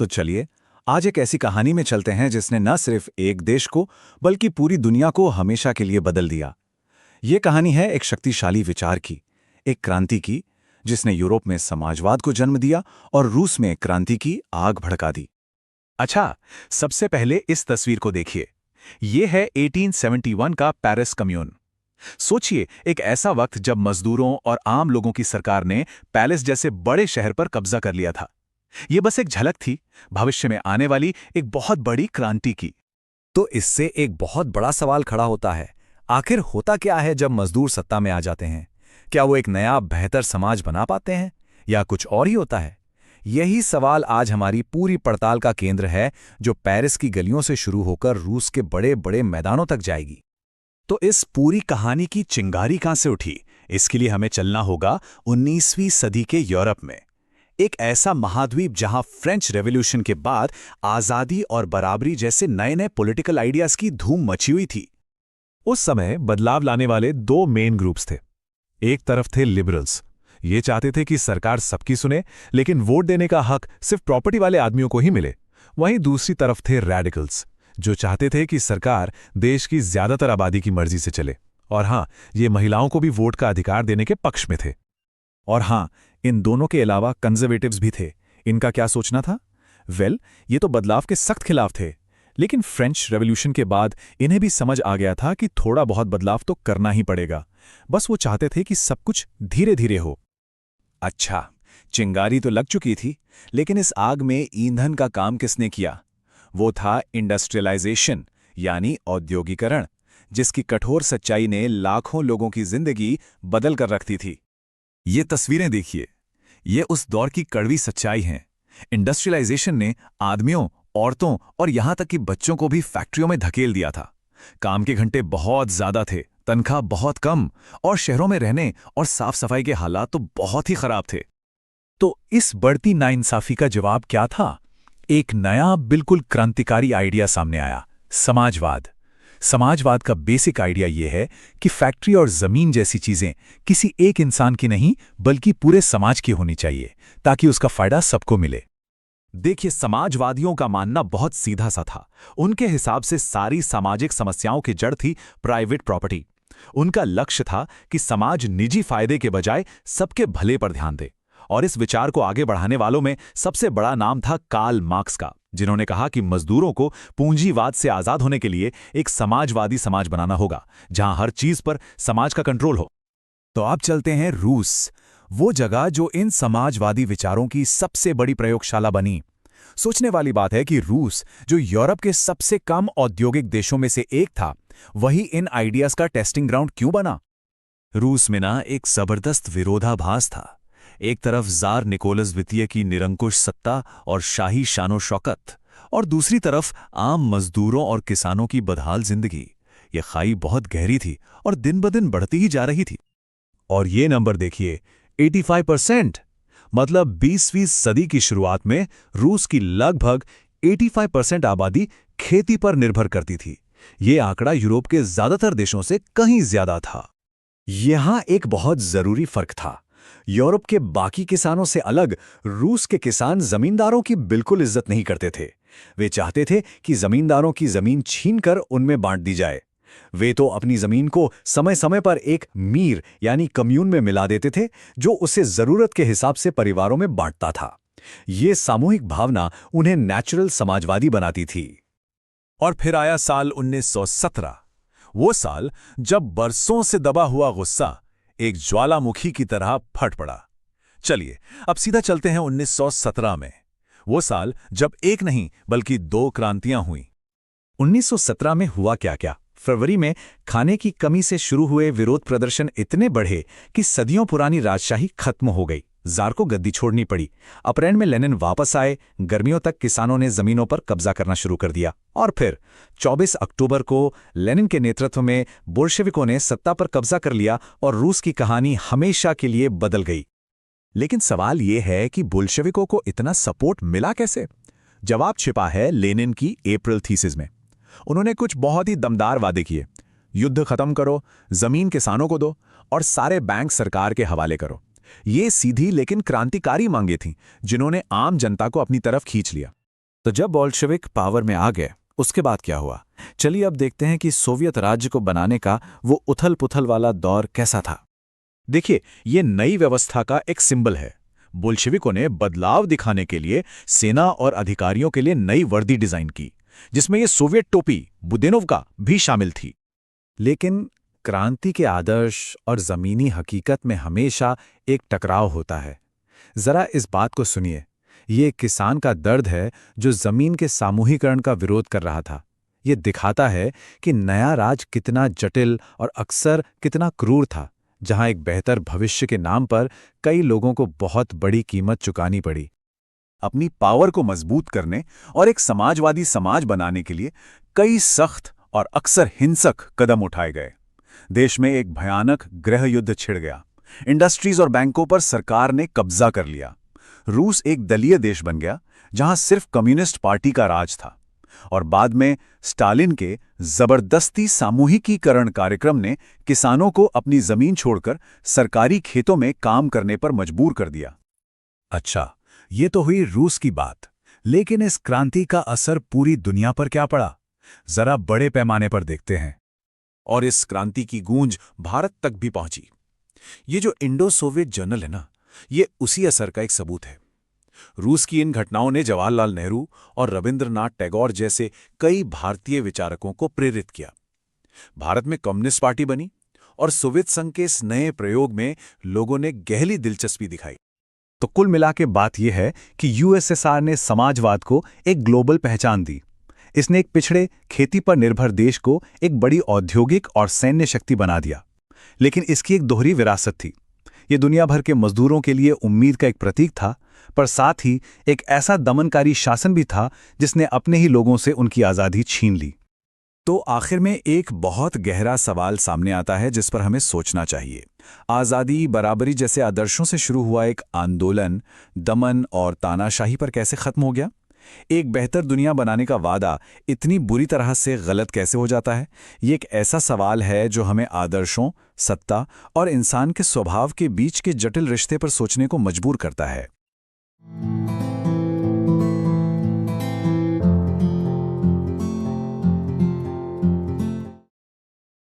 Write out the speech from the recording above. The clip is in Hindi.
तो चलिए आज एक ऐसी कहानी में चलते हैं जिसने न सिर्फ एक देश को बल्कि पूरी दुनिया को हमेशा के लिए बदल दिया। ये कहानी है एक शक्तिशाली विचार की, एक क्रांति की, जिसने यूरोप में समाजवाद को जन्म दिया और रूस में क्रांति की आग भड़का दी। अच्छा, सबसे पहले इस तस्वीर को देखिए। ये है 1871 का पेरिस कम्यून। सोचिए, एक ऐसा वक्त जब मजदूरों और आम लोगों की सरकार ने पेरिस जैसे बड़े शहर पर कब्जा कर लिया था। ये बस एक झलक थी भविष्य में आने वाली एक बहुत बड़ी क्रांति की। तो इससे एक बहुत बड़ा सवाल खड़ा होता है, आखिर होता क्या है जब मजदूर सत्ता में आ जाते हैं? क्या वो एक नया बेहतर समाज बना पाते हैं या कुछ और ही होता है? यही सवाल आज हमारी पूरी पड़ताल का केंद्र है, जो पेरिस की गलियों से शुरू होकर रूस के बड़े बड़े मैदानों तक जाएगी। तो इस पूरी कहानी की चिंगारी कहां से उठी? इसके लिए हमें चलना होगा 19वीं सदी के यूरोप में, एक ऐसा महाद्वीप जहां फ्रेंच रेवोल्यूशन के बाद आजादी और बराबरी जैसे नए नए पॉलिटिकल आइडियाज की धूम मची हुई थी। उस समय बदलाव लाने वाले दो मेन ग्रुप्स थे। एक तरफ थे लिबरल्स, ये चाहते थे कि सरकार सबकी सुने, लेकिन वोट देने का हक सिर्फ प्रॉपर्टी वाले आदमियों को ही मिले। वहीं दूसरी तरफ थे रेडिकल्स, जो चाहते थे कि सरकार देश की ज्यादातर आबादी की मर्जी से चले। और हां, ये महिलाओं को भी वोट का अधिकार देने के पक्ष में थे। और हां, इन दोनों के अलावा कंजर्वेटिव्स भी थे। इनका क्या सोचना था? ये तो बदलाव के सख्त खिलाफ थे, लेकिन फ्रेंच रेवोल्यूशन के बाद इन्हें भी समझ आ गया था कि थोड़ा बहुत बदलाव तो करना ही पड़ेगा। बस वो चाहते थे कि सब कुछ धीरे धीरे हो। अच्छा, चिंगारी तो लग चुकी थी, लेकिन इस आग में ईंधन का काम किसने किया? वो था इंडस्ट्रियलाइजेशन, यानी औद्योगिकरण, जिसकी कठोर सच्चाई ने लाखों लोगों की जिंदगी बदल कर रखती थी। ये तस्वीरें देखिए, ये उस दौर की कड़वी सच्चाई हैं। इंडस्ट्रियलाइजेशन ने आदमियों, औरतों और यहां तक कि बच्चों को भी फैक्ट्रियों में धकेल दिया था। काम के घंटे बहुत ज्यादा थे, तनख्वाह बहुत कम, और शहरों में रहने और साफ सफाई के हालात तो बहुत ही खराब थे। तो इस बढ़ती नाइंसाफी का जवाब क्या था? एक नया बिल्कुल क्रांतिकारी आइडिया सामने आया, समाजवाद। समाजवाद का बेसिक आइडिया यह है कि फैक्ट्री और जमीन जैसी चीजें किसी एक इंसान की नहीं बल्कि पूरे समाज की होनी चाहिए, ताकि उसका फायदा सबको मिले। देखिए, समाजवादियों का मानना बहुत सीधा सा था। उनके हिसाब से सारी सामाजिक समस्याओं की जड़ थी प्राइवेट प्रॉपर्टी। उनका लक्ष्य था कि समाज निजी फायदे के बजाय सबके भले पर ध्यान दे। और इस विचार को आगे बढ़ाने वालों में सबसे बड़ा नाम था कार्ल मार्क्स का, जिन्होंने कहा कि मजदूरों को पूंजीवाद से आजाद होने के लिए एक समाजवादी समाज बनाना होगा, जहां हर चीज पर समाज का कंट्रोल हो। तो अब चलते हैं रूस, वो जगह जो इन समाजवादी विचारों की सबसे बड़ी प्रयोगशाला बनी। सोचने वाली बात है कि रूस, जो यूरोप के सबसे कम औद्योगिक देशों में से एक था, वही इन आइडियाज का टेस्टिंग ग्राउंड क्यों बना? रूस में ना एक जबरदस्त विरोधाभास था। एक तरफ जार निकोलस द्वितीय की निरंकुश सत्ता और शाही शानो शौकत, और दूसरी तरफ आम मजदूरों और किसानों की बदहाल जिंदगी। ये खाई बहुत गहरी थी और दिन ब दिन बढ़ती ही जा रही थी। और ये नंबर देखिए, 85%। मतलब 20वीं सदी की शुरुआत में रूस की लगभग 85% आबादी खेती पर निर्भर करती थी। ये आंकड़ा यूरोप के ज्यादातर देशों से कहीं ज्यादा था। यहां एक बहुत जरूरी फर्क था। यूरोप के बाकी किसानों से अलग रूस के किसान जमींदारों की बिल्कुल इज्जत नहीं करते थे। वे चाहते थे कि जमींदारों की जमीन छीनकर उनमें बांट दी जाए। वे तो अपनी जमीन को समय समय पर एक मीर यानी कम्यून में मिला देते थे, जो उसे जरूरत के हिसाब से परिवारों में बांटता था। ये सामूहिक भावना उन्हें नेचुरल समाजवादी बनाती थी। और फिर आया साल 1917, वो साल जब बरसों से दबा हुआ गुस्सा एक ज्वालामुखी की तरह फट पड़ा। चलिए अब सीधा चलते हैं 1917 में, वो साल जब एक नहीं बल्कि दो क्रांतियां हुई। 1917 में हुआ क्या क्या? फरवरी में खाने की कमी से शुरू हुए विरोध प्रदर्शन इतने बढ़े कि सदियों पुरानी राजशाही खत्म हो गई। जार को गद्दी छोड़नी पड़ी। अप्रैल में लेनिन वापस आए। गर्मियों तक किसानों ने जमीनों पर कब्जा करना शुरू कर दिया। और फिर 24 अक्टूबर को लेनिन के नेतृत्व में बोल्शेविकों ने सत्ता पर कब्जा कर लिया और रूस की कहानी हमेशा के लिए बदल गई। लेकिन सवाल यह है कि बोल्शेविकों को इतना सपोर्ट मिला कैसे? जवाब छिपा है लेनिन की अप्रैल थीसिस में। उन्होंने कुछ बहुत ही दमदार वादे किए। युद्ध खत्म करो, जमीन किसानों को दो और सारे बैंक सरकार के हवाले करो। ये सीधी लेकिन क्रांतिकारी मांगे थीं, जिन्होंने आम जनता को अपनी तरफ खींच लिया। तो जब बोल्शेविक पावर में आ गए, उसके बाद क्या हुआ? चलिए अब देखते हैं कि सोवियत राज्य को बनाने का वो उथल-पुथल वाला दौर कैसा था। देखिए, ये नई व्यवस्था का एक सिंबल है। बोल्शेविकों ने बदलाव दिखाने के लिए सेना और अधिकारियों के लिए नई वर्दी डिजाइन की, जिसमें ये सोवियत टोपी बुदेनोव्का भी शामिल थी। लेकिन क्रांति के आदर्श और जमीनी हकीकत में हमेशा एक टकराव होता है। जरा इस बात को सुनिए। ये एक किसान का दर्द है जो जमीन के सामूहिकरण का विरोध कर रहा था। ये दिखाता है कि नया राज कितना जटिल और अक्सर कितना क्रूर था, जहां एक बेहतर भविष्य के नाम पर कई लोगों को बहुत बड़ी कीमत चुकानी पड़ी। अपनी पावर को मजबूत करने और एक समाजवादी समाज बनाने के लिए कई सख्त और अक्सर हिंसक कदम उठाए गए। देश में एक भयानक गृह युद्ध छिड़ गया। इंडस्ट्रीज और बैंकों पर सरकार ने कब्जा कर लिया। रूस एक दलीय देश बन गया, जहां सिर्फ कम्युनिस्ट पार्टी का राज था। और बाद में स्टालिन के जबरदस्ती सामूहिकीकरण कार्यक्रम ने किसानों को अपनी जमीन छोड़कर सरकारी खेतों में काम करने पर मजबूर कर दिया। अच्छा, ये तो हुई रूस की बात, लेकिन इस क्रांति का असर पूरी दुनिया पर क्या पड़ा? जरा बड़े पैमाने पर देखते हैं। और इस क्रांति की गूंज भारत तक भी पहुंची। ये जो इंडो सोवियत जर्नल है ना, ये उसी असर का एक सबूत है। रूस की इन घटनाओं ने जवाहरलाल नेहरू और रविंद्रनाथ टैगोर जैसे कई भारतीय विचारकों को प्रेरित किया। भारत में कम्युनिस्ट पार्टी बनी और सोवियत संघ के इस नए प्रयोग में लोगों ने गहरी दिलचस्पी दिखाई। तो कुल मिला के बात यह है कि यूएसएसआर ने समाजवाद को एक ग्लोबल पहचान दी। इसने एक पिछड़े, खेती पर निर्भर देश को एक बड़ी औद्योगिक और सैन्य शक्ति बना दिया। लेकिन इसकी एक दोहरी विरासत थी। ये दुनिया भर के मजदूरों के लिए उम्मीद का एक प्रतीक था, पर साथ ही एक ऐसा दमनकारी शासन भी था जिसने अपने ही लोगों से उनकी आज़ादी छीन ली। तो आखिर में एक बहुत गहरा सवाल सामने आता है जिस पर हमें सोचना चाहिए। आज़ादी, बराबरी जैसे आदर्शों से शुरू हुआ एक आंदोलन दमन और तानाशाही पर कैसे खत्म हो गया? एक बेहतर दुनिया बनाने का वादा इतनी बुरी तरह से गलत कैसे हो जाता है? ये एक ऐसा सवाल है जो हमें आदर्शों, सत्ता और इंसान के स्वभाव के बीच के जटिल रिश्ते पर सोचने को मजबूर करता है।